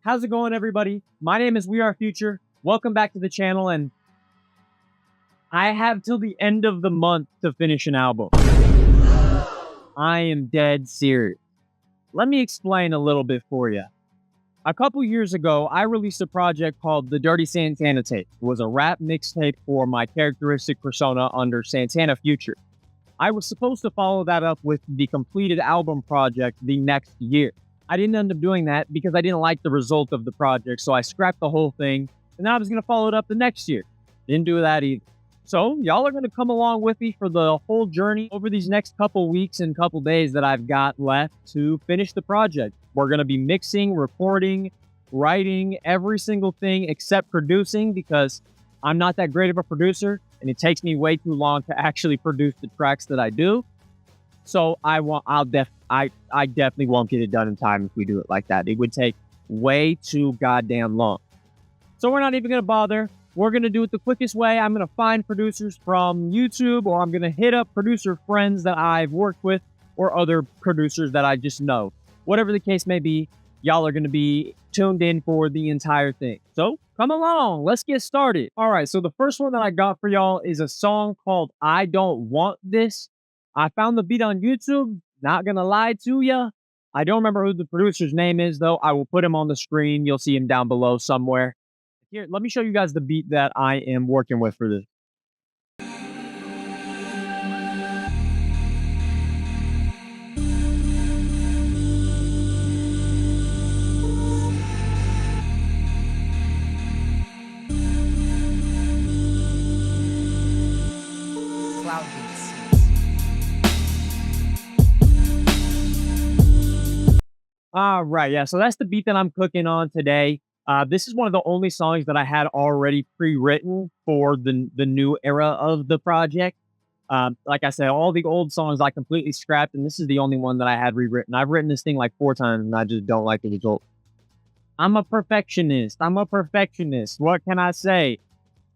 How's it going, everybody? My name is WeAreFuturr. Welcome back to the channel, and I have till the end of the month to finish an album. I am dead serious. Let me explain a little bit for you. A couple years ago, I released a project called The Dirty Santana Tape. It was a rap mixtape for my characteristic persona under Santana Future. I was supposed to follow that up with the completed album project the next year. I didn't end up doing that because I didn't like the result of the project, so I scrapped the whole thing, and I was going to follow it up the next year. Didn't do that either. So y'all are going to come along with me for the whole journey over these next couple weeks and couple days that I've got left to finish the project. We're going to be mixing, recording, writing, every single thing except producing, because I'm not that great of a producer and it takes me way too long to actually produce the tracks that I do. So I definitely won't get it done in time if we do it like that. It would take way too goddamn long. So we're not even going to bother. We're going to do it the quickest way. I'm going to find producers from YouTube, or I'm going to hit up producer friends that I've worked with, or other producers that I just know. Whatever the case may be, y'all are going to be tuned in for the entire thing. So come along. Let's get started. All right. So the first one that I got for y'all is a song called I Don't Want This. I found the beat on YouTube. Not going to lie to you. I don't remember who the producer's name is, though. I will put him on the screen. You'll see him down below somewhere. Here, let me show you guys the beat that I am working with for this. Cloud beats. All right, yeah, so that's the beat that I'm cooking on today. This is one of the only songs that I had already pre-written for the new era of the project. Like I said, all the old songs I completely scrapped, and this is the only one that I had rewritten. I've written this thing like 4 times, and I just don't like the result. I'm a perfectionist. What can I say?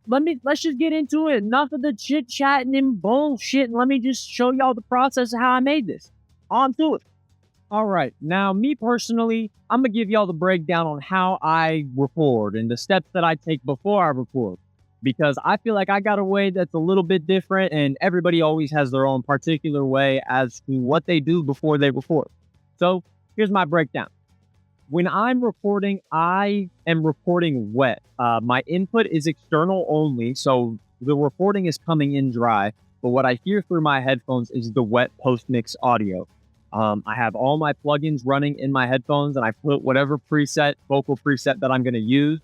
Let's just get into it. Enough of the chit-chatting and bullshit, and let me just show y'all the process of how I made this. On to it. All right, now me personally, I'm gonna give y'all the breakdown on how I record and the steps that I take before I record, because I feel like I got a way that's a little bit different, and everybody always has their own particular way as to what they do before they record. So here's my breakdown. When I'm recording, I am recording wet. My input is external only, so the recording is coming in dry, but what I hear through my headphones is the wet post-mix audio. I have all my plugins running in my headphones, and I put whatever vocal preset that I'm going to use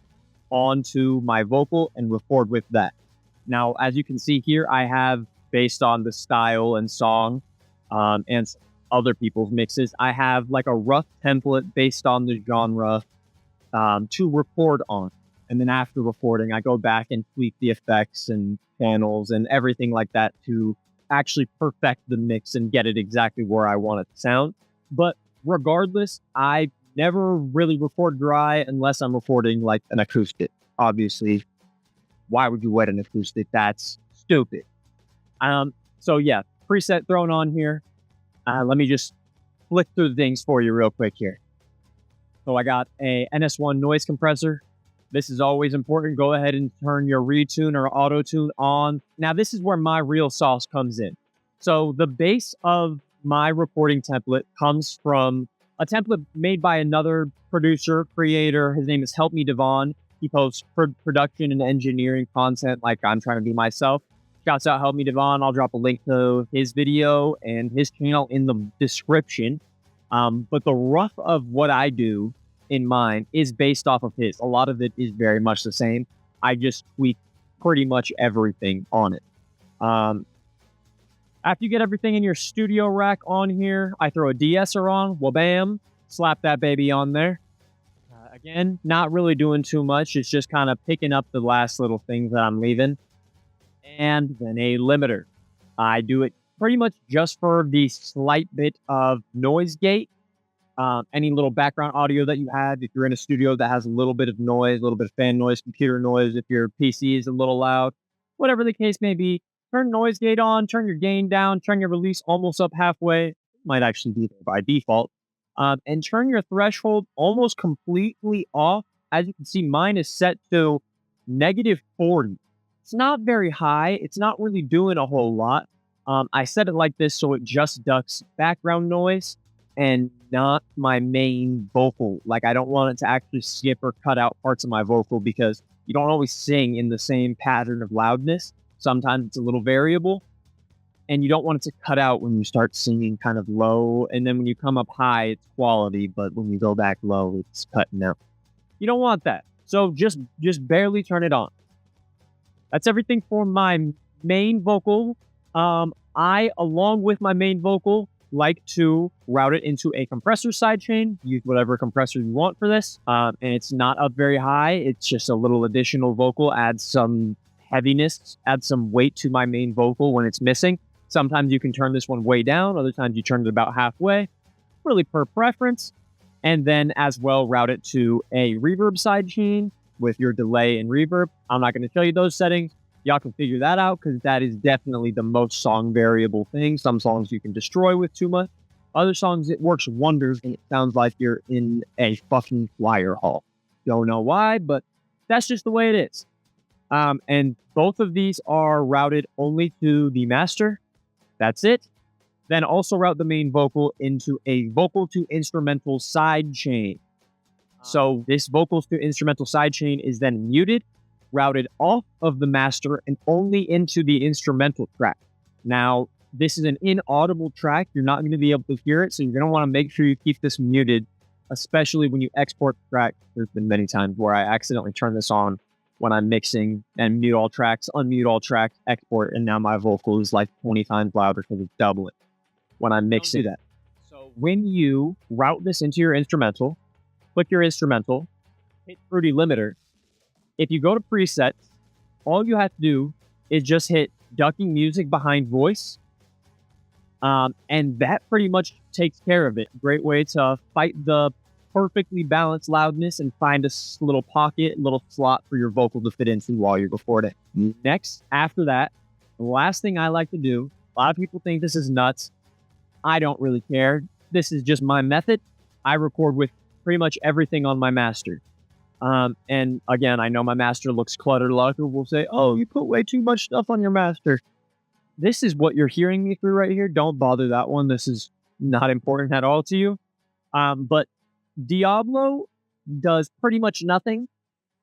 onto my vocal and record with that. Now, as you can see here, I have, based on the style and song and other people's mixes, I have like a rough template based on the genre to record on. And then after recording, I go back and tweak the effects and channels and everything like that to actually perfect the mix and get it exactly where I want it to sound. But regardless, I never really record dry unless I'm recording like an acoustic. Obviously, why would you wet an acoustic? That's stupid. So yeah, preset thrown on here. Let me just flick through the things for you real quick here. So I got a NS1 noise compressor. This is always important. Go ahead and turn your retune or auto tune on. Now, this is where my real sauce comes in. So the base of my recording template comes from a template made by another producer, creator. His name is Help Me Devon. He posts production and engineering content like I'm trying to do myself. Shouts out Help Me Devon. I'll drop a link to his video and his channel in the description. But the rough of what I do in mine is based off of his. A lot of it is very much the same. I just tweak pretty much everything on it. After you get everything in your studio rack on here, I throw a de-esser on, wha-bam, slap that baby on there. Again, not really doing too much. It's just kind of picking up the last little things that I'm leaving. And then a limiter. I do it pretty much just for the slight bit of noise gate. Any little background audio that you have, if you're in a studio that has a little bit of noise, a little bit of fan noise, computer noise, if your PC is a little loud, whatever the case may be, turn noise gate on, turn your gain down, turn your release almost up halfway. Might actually be there by default. and turn your threshold almost completely off. As you can see, mine is set to -40. It's not very high. It's not really doing a whole lot. I set it like this so it just ducks background noise and not my main vocal. Like, I don't want it to actually skip or cut out parts of my vocal because you don't always sing in the same pattern of loudness. Sometimes it's a little variable, and you don't want it to cut out when you start singing kind of low. And then when you come up high, it's quality, but when you go back low, it's cutting out. You don't want that. So just barely turn it on. That's everything for my main vocal. I, along with my main vocal, like to route it into a compressor sidechain. Use whatever compressor you want for this. And it's not up very high. It's just a little additional vocal, adds some heaviness, adds some weight to my main vocal when it's missing. Sometimes you can turn this one way down. Other times you turn it about halfway, really per preference. And then as well, route it to a reverb sidechain with your delay and reverb. I'm not going to show you those settings. Y'all can figure that out because that is definitely the most song variable thing. Some songs you can destroy with too much. Other songs, it works wonders and it sounds like you're in a fucking choir hall. Don't know why, but that's just the way it is. And both of these are routed only to the master. That's it. Then also route the main vocal into a vocal to instrumental sidechain. So this vocals to instrumental sidechain is then muted, routed off of the master and only into the instrumental track. Now, this is an inaudible track. You're not going to be able to hear it, so you're going to want to make sure you keep this muted, especially when you export the track. There's been many times where I accidentally turn this on when I'm mixing and mute all tracks, unmute all tracks, export, and now my vocal is like 20 times louder because it's doubling when I'm mixing that. So when you route this into your instrumental, click your instrumental, hit Fruity Limiter. If you go to presets, all you have to do is just hit ducking music behind voice. And that pretty much takes care of it. Great way to fight the perfectly balanced loudness and find a little pocket, little slot for your vocal to fit into while you're recording. Next, after that, the last thing I like to do, a lot of people think this is nuts. I don't really care. This is just my method. I record with pretty much everything on my master. And again, I know my master looks cluttered. A lot of people will say, oh, you put way too much stuff on your master. This is what you're hearing me through right here. Don't bother that one. This is not important at all to you. But Diablo does pretty much nothing.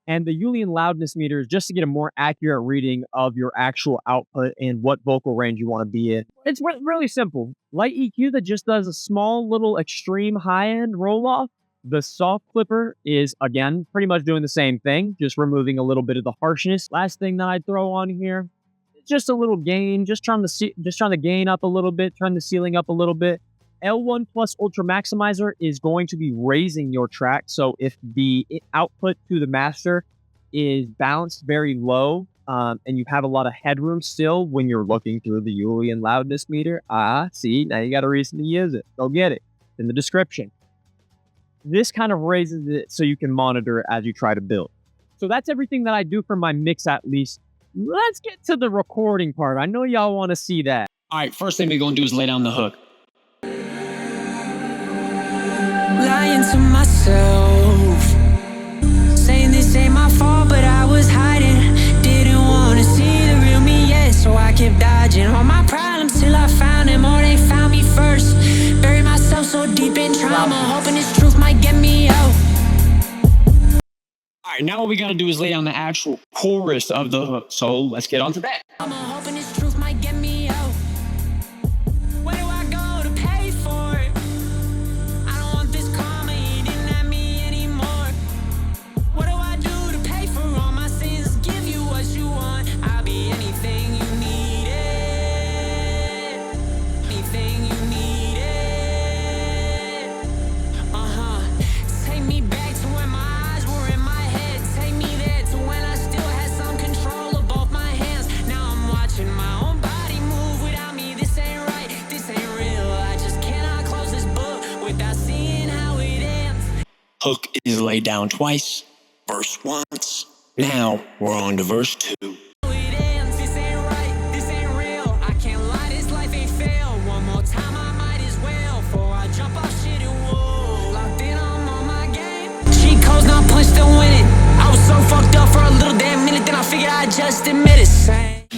And the Julian loudness meter is just to get a more accurate reading of your actual output and what vocal range you want to be in. It's really simple. Light EQ that just does a small little extreme high-end roll-off. The soft clipper is, again, pretty much doing the same thing, just removing a little bit of the harshness. Last thing that I'd throw on here, just a little gain, just trying to gain up a little bit, turn the ceiling up a little bit. L1 plus Ultra Maximizer is going to be raising your track. So if the output to the master is balanced very low, and you have a lot of headroom still when you're looking through the Julian loudness meter, see, now you got a reason to use it. Go get it in the description. This kind of raises it so you can monitor it as you try to build. So that's everything that I do for my mix, at least. Let's get to the recording part. I know y'all want to see that. All right, first thing we're going to do is lay down the hook. Lying to myself, saying this ain't my fault, but I was hiding. Didn't want to see the real me yet, so I kept dodging all my problems till I found them, or they found me first. Buried myself so deep in trauma, hoping this truth might get me out. All right, now what we got to do is lay down the actual chorus of the hook, so let's get on to that. I'm hoping this truth might get me out. Where do I go to pay for it? I don't want this karma eating at me anymore. What do I do to pay for all my sins? Give you what you want. I'll be anything you need it. Anything you need it. Take me back to when my eyes were in my head. Take me there to when I still had some control of both my hands. Now I'm watching my own body move without me. This ain't right, this ain't real. I just cannot close this book without seeing how it ends. Hook is laid down twice, verse once. Now we're on to verse 2. It ends, this ain't right, this ain't real. I can't lie, this life ain't fair. One more time I might as well, before I jump off shit and whoa. just admit it, say.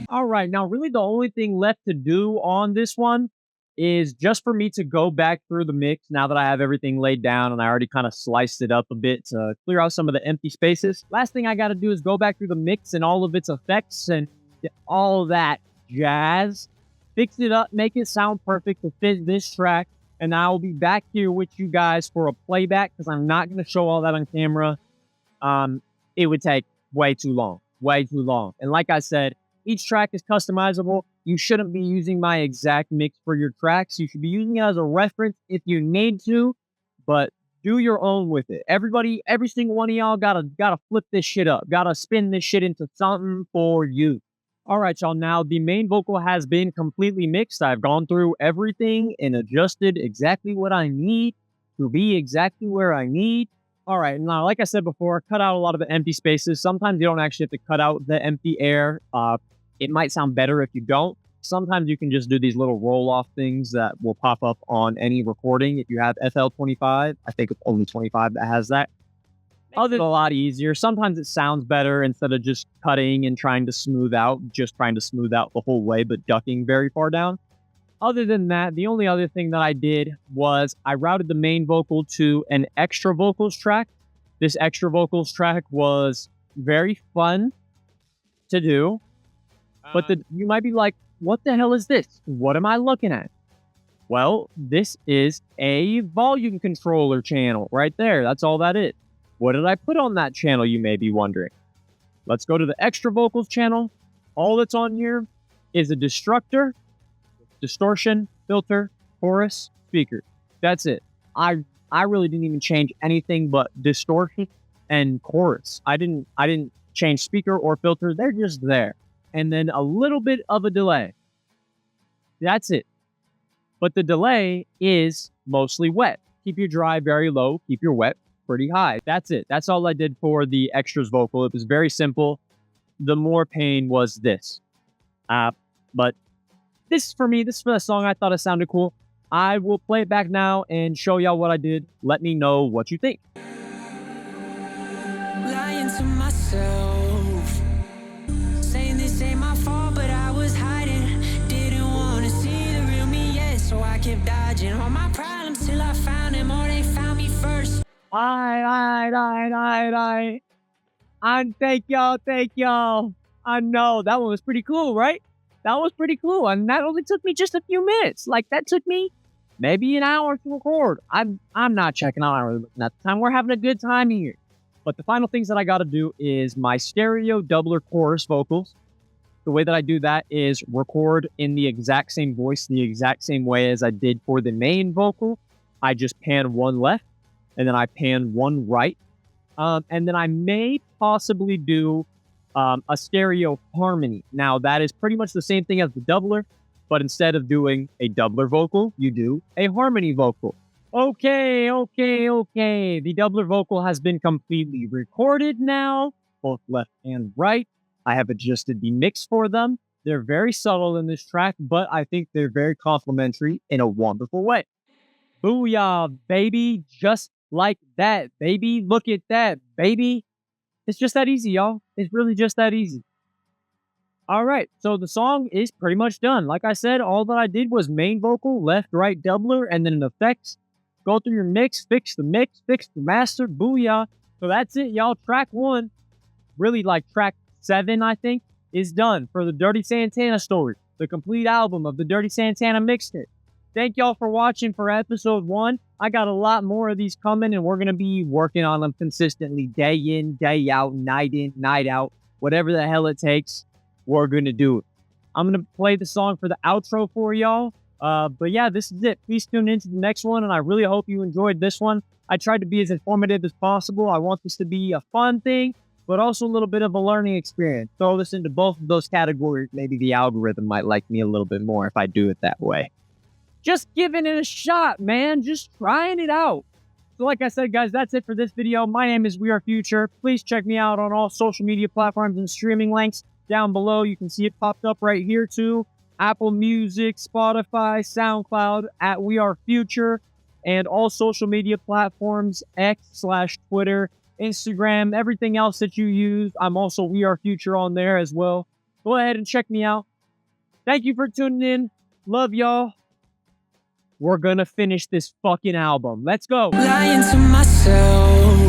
All right, now really the only thing left to do on this one is just for me to go back through the mix now that I have everything laid down and I already kind of sliced it up a bit to clear out some of the empty spaces. Last thing I got to do is go back through the mix and all of its effects and all that jazz. Fix it up, make it sound perfect to fit this track, and I will be back here with you guys for a playback because I'm not going to show all that on camera. It would take way too long. And like I said, each track is customizable. You shouldn't be using my exact mix for your tracks. You should be using it as a reference if you need to, but do your own with it. Everybody, every single one of y'all gotta flip this shit up. Gotta spin this shit into something for you. All right, y'all. Now the main vocal has been completely mixed. I've gone through everything and adjusted exactly what I need to be exactly where I need. All right, now, like I said before, cut out a lot of the empty spaces. Sometimes you don't actually have to cut out the empty air. It might sound better if you don't. Sometimes you can just do these little roll-off things that will pop up on any recording. If you have FL25, I think it's only 25 that has that. Other than a lot easier. Sometimes it sounds better instead of just cutting and trying to smooth out the whole way, but ducking very far down. Other than that, the only other thing that I did was I routed the main vocal to an extra vocals track. This extra vocals track was very fun to do. But you might be like, what the hell is this? What am I looking at? Well, this is a volume controller channel right there. That's all that is. What did I put on that channel, you may be wondering? Let's go to the extra vocals channel. All that's on here is a destructor, distortion, filter, chorus, speaker. That's it. I really didn't even change anything but distortion and chorus. I didn't change speaker or filter. They're just there. And then a little bit of a delay. That's it. But the delay is mostly wet. Keep your dry very low. Keep your wet pretty high. That's it. That's all I did for the extras vocal. It was very simple. The more pain was this. But this for me, this is for the song. I thought it sounded cool. I will play it back now and show y'all what I did. Let me know what you think. Lying to myself, saying this ain't my fault, but I was hiding. Didn't want to see the real me yet, so I kept dodging all my problems till I found them, or they found me first. I thank y'all. I know that one was pretty cool, right? That was pretty cool, and that only took me just a few minutes. Like that took me maybe an hour to record. I'm not checking out hours at the time. We're having a good time here. But the final things that I got to do is my stereo doubler chorus vocals. The way that I do that is record in the exact same voice, the exact same way as I did for the main vocal. I just pan one left, and then I pan one right. And then I may possibly do a stereo harmony. Now, that is pretty much the same thing as the doubler, but instead of doing a doubler vocal, you do a harmony vocal. Okay. The doubler vocal has been completely recorded now, both left and right. I have adjusted the mix for them. They're very subtle in this track, but I think they're very complimentary in a wonderful way. Booyah, baby. Just like that, baby. Look at that, baby. It's just that easy, y'all. It's really just that easy. All right, so the song is pretty much done. Like I said, all that I did was main vocal, left, right, doubler, and then in effects. Go through your mix, fix the master, booyah. So that's it, y'all. Track 1, really like track 7, I think, is done for the Dirty Santana story. The complete album of the Dirty Santana mixtape. Thank y'all for watching for episode 1. I got a lot more of these coming, and we're going to be working on them consistently, day in, day out, night in, night out. Whatever the hell it takes, we're going to do it. I'm going to play the song for the outro for y'all. But yeah, this is it. Please tune into the next one, and I really hope you enjoyed this one. I tried to be as informative as possible. I want this to be a fun thing, but also a little bit of a learning experience. Throw this into both of those categories. Maybe the algorithm might like me a little bit more if I do it that way. Just giving it a shot, man. Just trying it out. So like I said, guys, that's it for this video. My name is WeAreFuturr. Please check me out on all social media platforms and streaming links down below. You can see it popped up right here too. Apple Music, Spotify, SoundCloud, at WeAreFuturr, and all social media platforms, X/Twitter, Instagram, everything else that you use. I'm also WeAreFuturr on there as well. Go ahead and check me out. Thank you for tuning in. Love y'all. We're gonna finish this fucking album. Let's go. Lying to myself.